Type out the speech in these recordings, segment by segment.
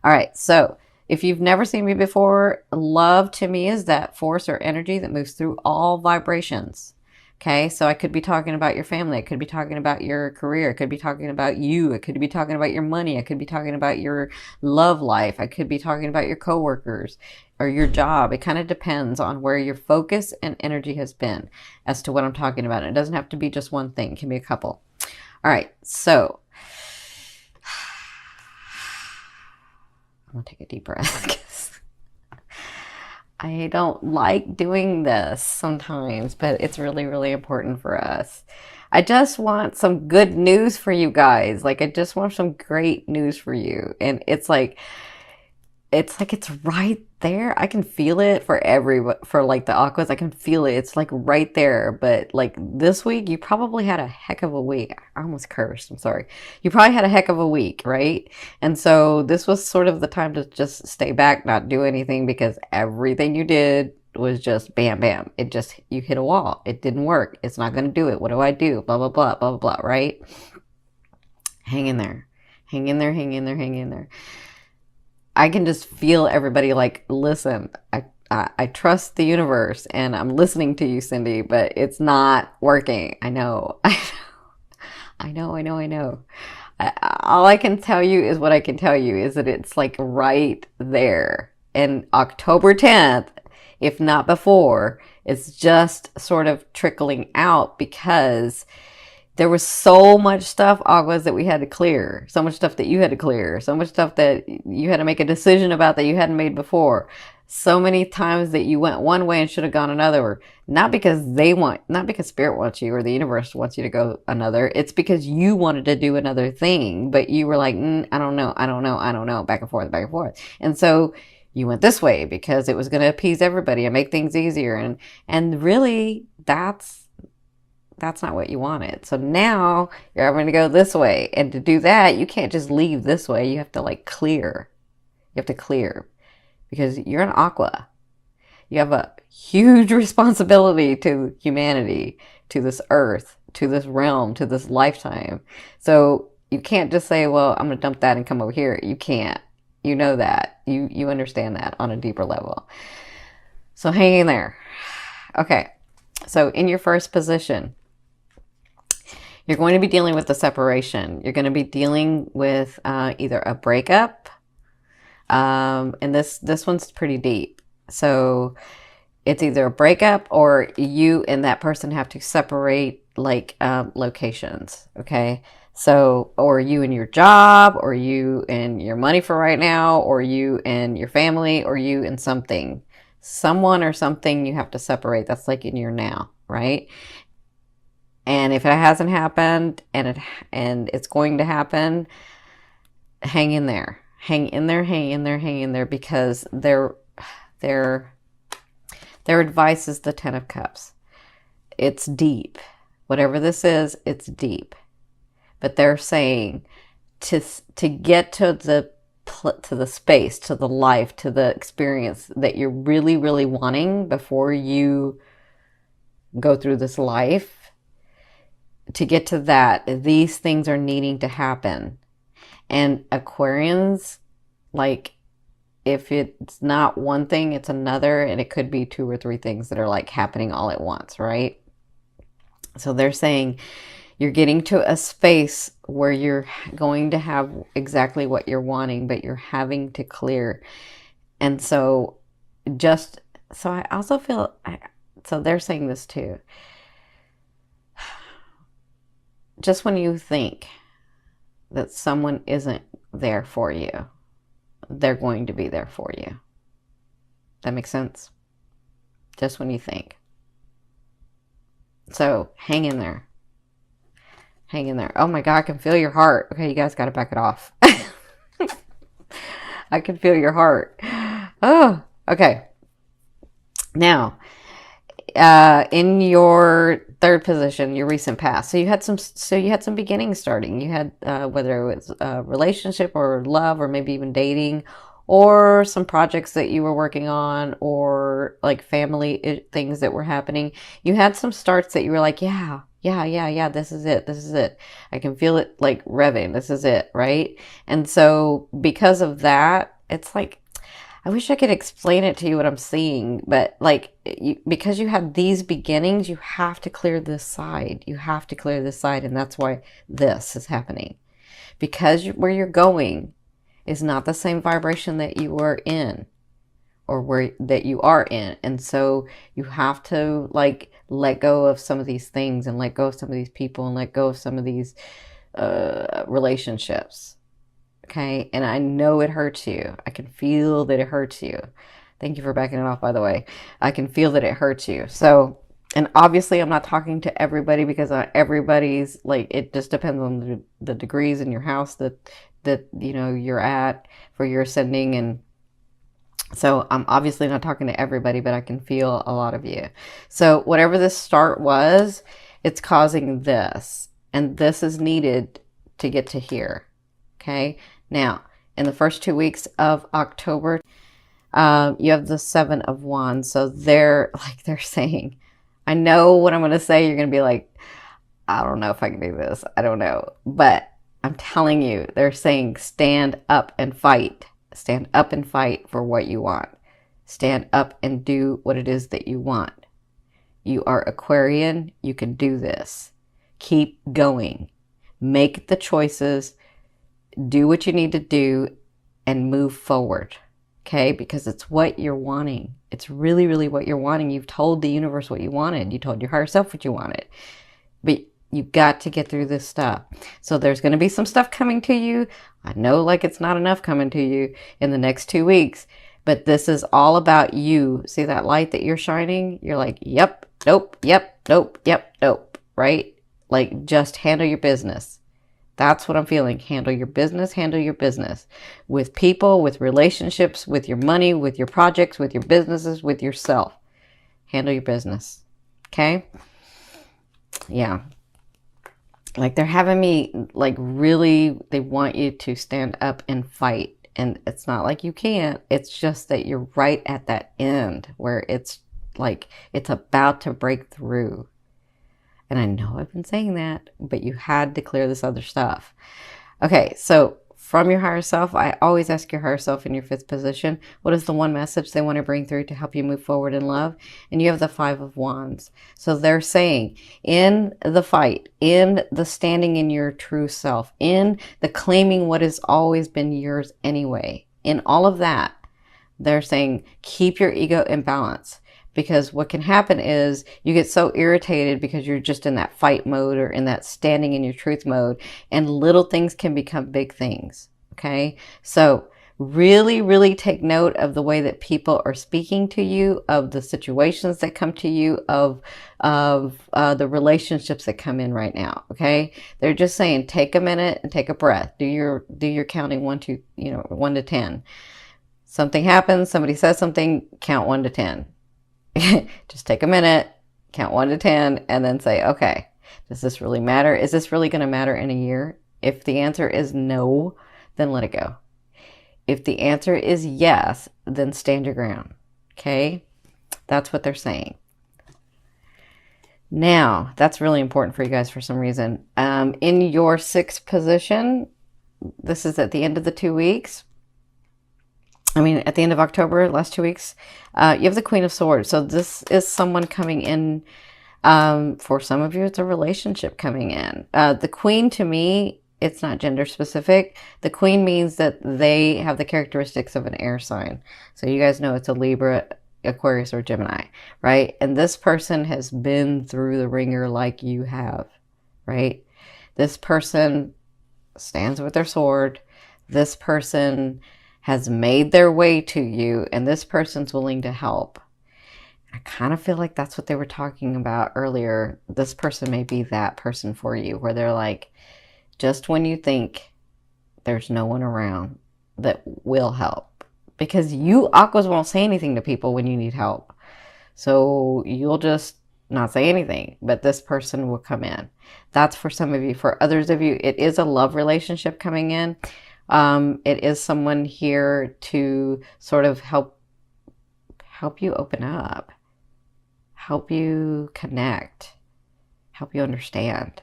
All right. So if you've never seen me before, love to me is that force or energy that moves through all vibrations. Okay, so I could be talking about your family. I could be talking about your career. I could be talking about you. I could be talking about your money. I could be talking about your love life. I could be talking about your coworkers or your job. It kind of depends on where your focus and energy has been as to what I'm talking about. It doesn't have to be just one thing. It can be a couple. All right, so I'm going to take a deep breath because I don't like doing this sometimes, but it's really, really important for us. I just want some good news for you guys. Like, I just want some great news for you. And it's right there. I can feel it for like the aquas. I can feel it. It's like right there. But like this week, you probably had a heck of a week. I almost cursed. I'm sorry. You probably had a heck of a week, right? And so this was sort of the time to just stay back, not do anything, because everything you did was just bam, bam. You hit a wall. It didn't work. It's not going to do it. What do I do? Blah, blah, blah, blah, blah, blah, right? Hang in there. Hang in there, hang in there, hang in there. I can just feel everybody like, listen, I trust the universe and I'm listening to you, Cindy, but it's not working. I know. I know. All I can tell you is what I can tell you is that it's like right there. And October 10th, if not before, it's just sort of trickling out because there was so much stuff, Aguas, that we had to clear. So much stuff that you had to clear. So much stuff that you had to make a decision about that you hadn't made before. So many times that you went one way and should have gone another. Not because Spirit wants you or the universe wants you to go another. It's because you wanted to do another thing. But you were like, I don't know. Back and forth. And so you went this way because it was going to appease everybody and make things easier. And really, that's not what you wanted. So now you're having to go this way. And to do that, you can't just leave this way. You have to like clear. You have to clear because you're an aqua. You have a huge responsibility to humanity, to this earth, to this realm, to this lifetime. So you can't just say, well, I'm going to dump that and come over here. You can't. You know that. You understand that on a deeper level. So hang in there. Okay. So in your first position, you're going to be dealing with the separation. You're going to be dealing with either a breakup, and this one's pretty deep. So it's either a breakup or you and that person have to separate like locations, okay? So, or you and your job, or you and your money for right now, or you and your family, or you and something. Someone or something you have to separate. That's like in your now, right? And if it hasn't happened and it's going to happen, hang in there. Hang in there because their advice is the 10 of Cups. It's deep. Whatever this is, it's deep. But they're saying to get to the space, to the life, to the experience that you're really, really wanting before you go through this life, to get to that, these things are needing to happen. And Aquarians, like, if it's not one thing, it's another, and it could be 2 or 3 things that are like happening all at once, right? So they're saying you're getting to a space where you're going to have exactly what you're wanting, but you're having to clear. And so I also feel, so they're saying this too. Just when you think that someone isn't there for you, they're going to be there for you. That makes sense? Just when you think. So hang in there. Hang in there. Oh my God, I can feel your heart. Okay, you guys got to back it off. I can feel your heart. Oh, okay. Now, in your third position, your recent past. So you had some beginnings starting. You had whether it was a relationship or love or maybe even dating, or some projects that you were working on, or like family things that were happening. You had some starts that you were like, yeah, this is it. I can feel it like revving. This is it, right? And so because of that, It's like, I wish I could explain it to you what I'm seeing, but like, because you have these beginnings, you have to clear this side. You have to clear this side, and that's why this is happening. Because where you're going is not the same vibration that you were in, or where that you are in, and so you have to like let go of some of these things, and let go of some of these people, and let go of some of these relationships. Okay. And I know it hurts you. I can feel that it hurts you. Thank you for backing it off, by the way. I can feel that it hurts you. So, and obviously I'm not talking to everybody, because everybody's like, it just depends on the degrees in your house that you know you're at for your ascending. And so I'm obviously not talking to everybody, but I can feel a lot of you. So whatever this start was, it's causing this, and this is needed to get to here. Okay. Now, in the first 2 weeks of October, you have the Seven of Wands. So they're saying, I know what I'm going to say. You're going to be like, I don't know if I can do this. I don't know. But I'm telling you, they're saying stand up and fight. Stand up and fight for what you want. Stand up and do what it is that you want. You are Aquarian. You can do this. Keep going. Make the choices. Do what you need to do and move forward. Okay? Because it's what you're wanting. It's really, really what you're wanting. You've told the universe what you wanted. You told your higher self what you wanted. But you've got to get through this stuff. So there's going to be some stuff coming to you. I know like it's not enough coming to you in the next 2 weeks. But this is all about you. See that light that you're shining? You're like, yep, nope, yep, nope, yep, nope. Right? Like, just handle your business. That's what I'm feeling. Handle your business. Handle your business. With people, with relationships, with your money, with your projects, with your businesses, with yourself. Handle your business. Okay? Yeah. Like, they're having me, like, really, they want you to stand up and fight. And it's not like you can't. It's just that you're right at that end where it's like, it's about to break through. And I know I've been saying that, but you had to clear this other stuff. Okay, so from your higher self, I always ask your higher self in your fifth position, what is the one message they want to bring through to help you move forward in love? And you have the Five of Wands. So they're saying, in the fight, in the standing in your true self, in the claiming what has always been yours anyway, in all of that, they're saying, keep your ego in balance. Because what can happen is you get so irritated because you're just in that fight mode or in that standing in your truth mode, and little things can become big things. Okay. So really, really take note of the way that people are speaking to you, of the situations that come to you, of the relationships that come in right now. Okay. They're just saying, take a minute and take a breath. Do your counting 1 to 10. Something happens. Somebody says something, count 1 to 10. Just take a minute, count 1 to 10, and then say, okay, does this really matter? Is this really going to matter in a year? If the answer is no, then let it go. If the answer is yes, then stand your ground. Okay? That's what they're saying. Now, that's really important for you guys for some reason. In your sixth position, this is at the end of the 2 weeks. At the end of October, last 2 weeks, you have the Queen of Swords. So this is someone coming in. For some of you, it's a relationship coming in. The Queen, to me, it's not gender specific. The Queen means that they have the characteristics of an air sign. So you guys know it's a Libra, Aquarius, or Gemini, right? And this person has been through the ringer like you have, right? This person stands with their sword. This person has made their way to you, and this person's willing to help. I kind of feel like that's what they were talking about earlier. This person may be that person for you, where they're like, just when you think there's no one around that will help. Because you, Aquas, won't say anything to people when you need help. So you'll just not say anything, but this person will come in. That's for some of you. For others of you, it is a love relationship coming in. It is someone here to sort of help you open up, help you connect, help you understand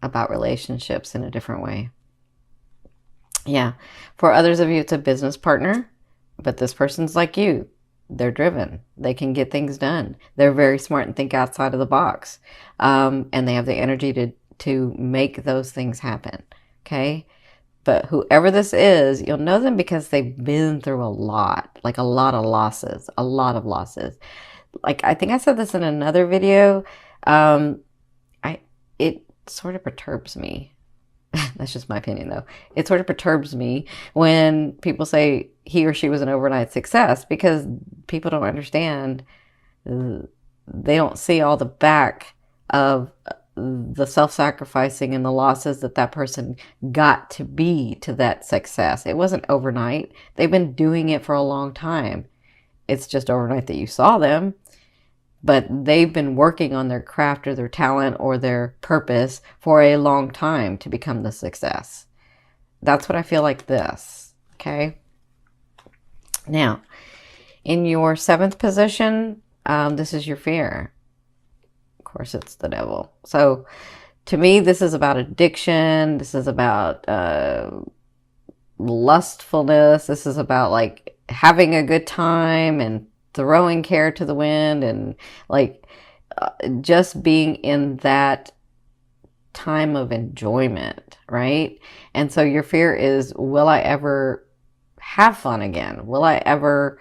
about relationships in a different way. Yeah. For others of you, it's a business partner, but this person's like you. They're driven. They can get things done. They're very smart and think outside of the box. And they have the energy to make those things happen. Okay. But whoever this is, you'll know them because they've been through a lot, like a lot of losses, a lot of losses. Like, I think I said this in another video. Um, it sort of perturbs me. That's just my opinion, though. It sort of perturbs me when people say he or she was an overnight success, because people don't understand. They don't see all the back of the self-sacrificing and the losses that that person got to be to that success. It wasn't overnight. They've been doing it for a long time. It's just overnight that you saw them, but they've been working on their craft or their talent or their purpose for a long time to become the success. That's what I feel like this, okay? Now, in your 7th position, this is your fear. Of course, it's the devil. So, to me, this is about addiction. This is about lustfulness. This is about, like, having a good time and throwing care to the wind and, like, just being in that time of enjoyment, right? And so your fear is, will I ever have fun again? Will I ever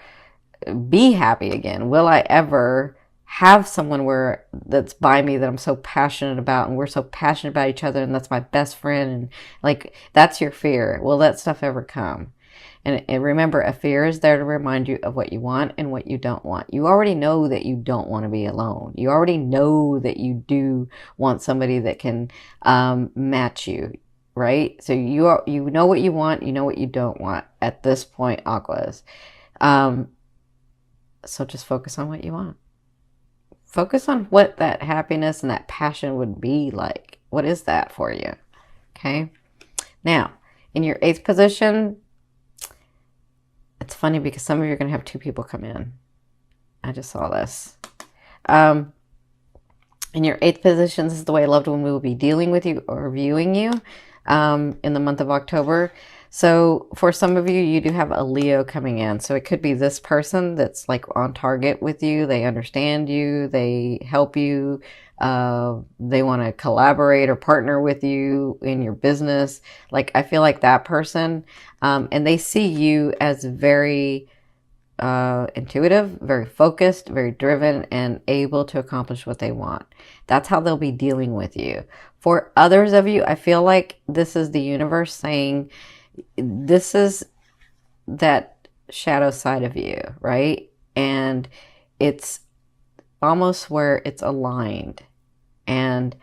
be happy again? Will I ever have someone that's by me that I'm so passionate about, and we're so passionate about each other, and that's my best friend, and, like, that's your fear. Will that stuff ever come? And remember, a fear is there to remind you of what you want and what you don't want. You already know that you don't want to be alone. You already know that you do want somebody that can match you, right? So you know what you want, you know what you don't want at this point, Aquas. So just focus on what you want. Focus on what that happiness and that passion would be like. What is that for you? Okay. Now, in your 8th position, it's funny because some of you are going to have 2 people come in. I just saw this. In your 8th position, this is the way a loved one will be dealing with you or viewing you in the month of October. So for some of you, you do have a Leo coming in. So it could be this person that's, like, on target with you. They understand you. They help you. They want to collaborate or partner with you in your business. Like, I feel like that person. And they see you as very intuitive, very focused, very driven, and able to accomplish what they want. That's how they'll be dealing with you. For others of you, I feel like this is the universe saying, this is that shadow side of you, right? And it's almost where it's aligned, and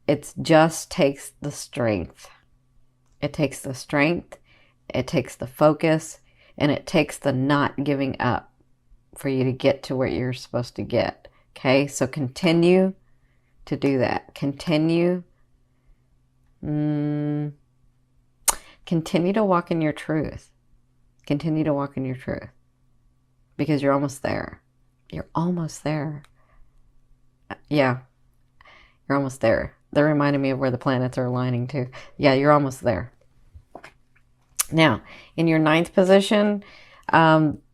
it just takes the strength. It takes the strength, it takes the focus, and it takes the not giving up for you to get to where you're supposed to get. Okay, so continue to do that. Continue to walk in your truth. Continue to walk in your truth, because you're almost there. You're almost there. Yeah, you're almost there. They're reminding me of where the planets are aligning to. Yeah, you're almost there. Now, in your 9th position,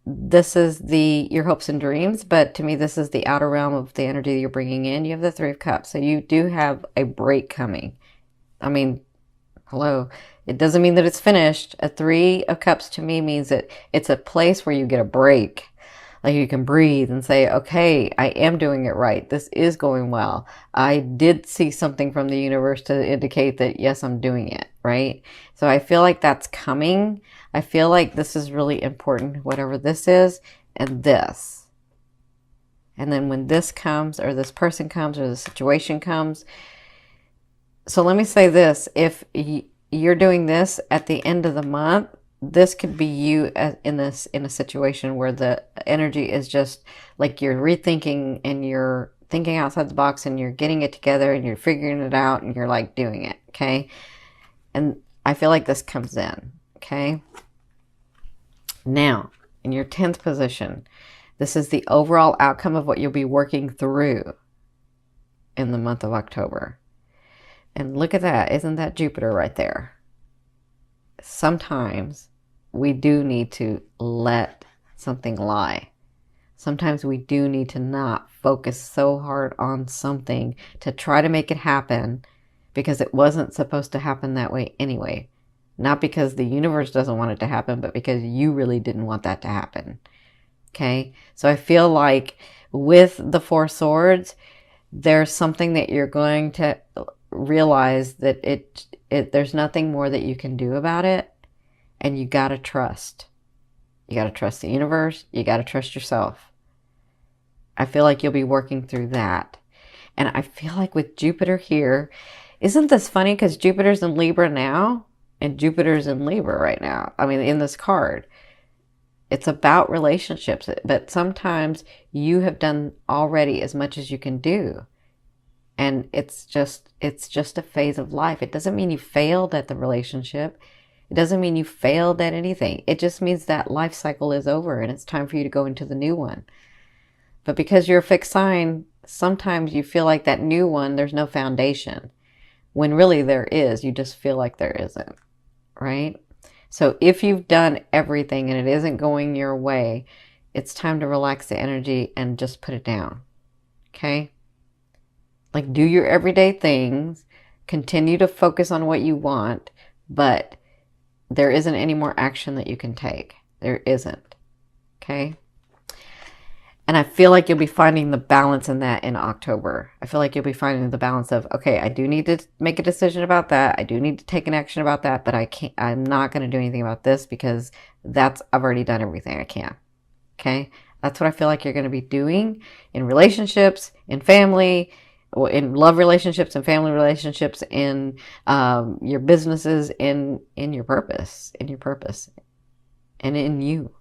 this is your hopes and dreams, but to me, this is the outer realm of the energy that you're bringing in. You have the 3 of Cups, so you do have a break coming. I mean, hello. It doesn't mean that it's finished. A 3 of Cups to me means that it's a place where you get a break. Like, you can breathe and say, okay, I am doing it right. This is going well. I did see something from the universe to indicate that, yes, I'm doing it, right? So I feel like that's coming. I feel like this is really important, whatever this is, and this. And then when this comes, or this person comes, or the situation comes. So let me say this. If you're doing this at the end of the month, this could be you in a situation where the energy is just like you're rethinking and you're thinking outside the box and you're getting it together and you're figuring it out and you're, like, doing it, okay? And I feel like this comes in, okay? Now, in your 10th position, this is the overall outcome of what you'll be working through in the month of October. And look at that. Isn't that Jupiter right there? sometimes we do need to let something lie. Sometimes we do need to not focus so hard on something to try to make it happen because it wasn't supposed to happen that way anyway. Not because the universe doesn't want it to happen, but because you really didn't want that to happen. Okay? So I feel like with the Four Swords, there's something that you're going to realize that there's nothing more that you can do about it, and you got to trust. You got to trust the universe. You got to trust yourself. I feel like you'll be working through that. And I feel like with Jupiter here, isn't this funny? Because Jupiter's in Libra now, and Jupiter's in Libra right now. I mean, in this card. It's about relationships, but sometimes you have done already as much as you can do. And it's just a phase of life. It doesn't mean you failed at the relationship. It doesn't mean you failed at anything. It just means that life cycle is over and it's time for you to go into the new one. But because you're a fixed sign, sometimes you feel like that new one, there's no foundation. When really there is, you just feel like there isn't, right? So if you've done everything and it isn't going your way, it's time to relax the energy and just put it down, okay? Like, do your everyday things, continue to focus on what you want, but there isn't any more action that you can take. There isn't, okay? And I feel like you'll be finding the balance in that in October. I feel like you'll be finding the balance of, okay, I do need to make a decision about that. I do need to take an action about that, but I'm not going to do anything about this because I've already done everything I can. Okay. That's what I feel like you're going to be doing in relationships, in family, in love relationships and family relationships, in your businesses, in your purpose, and in you.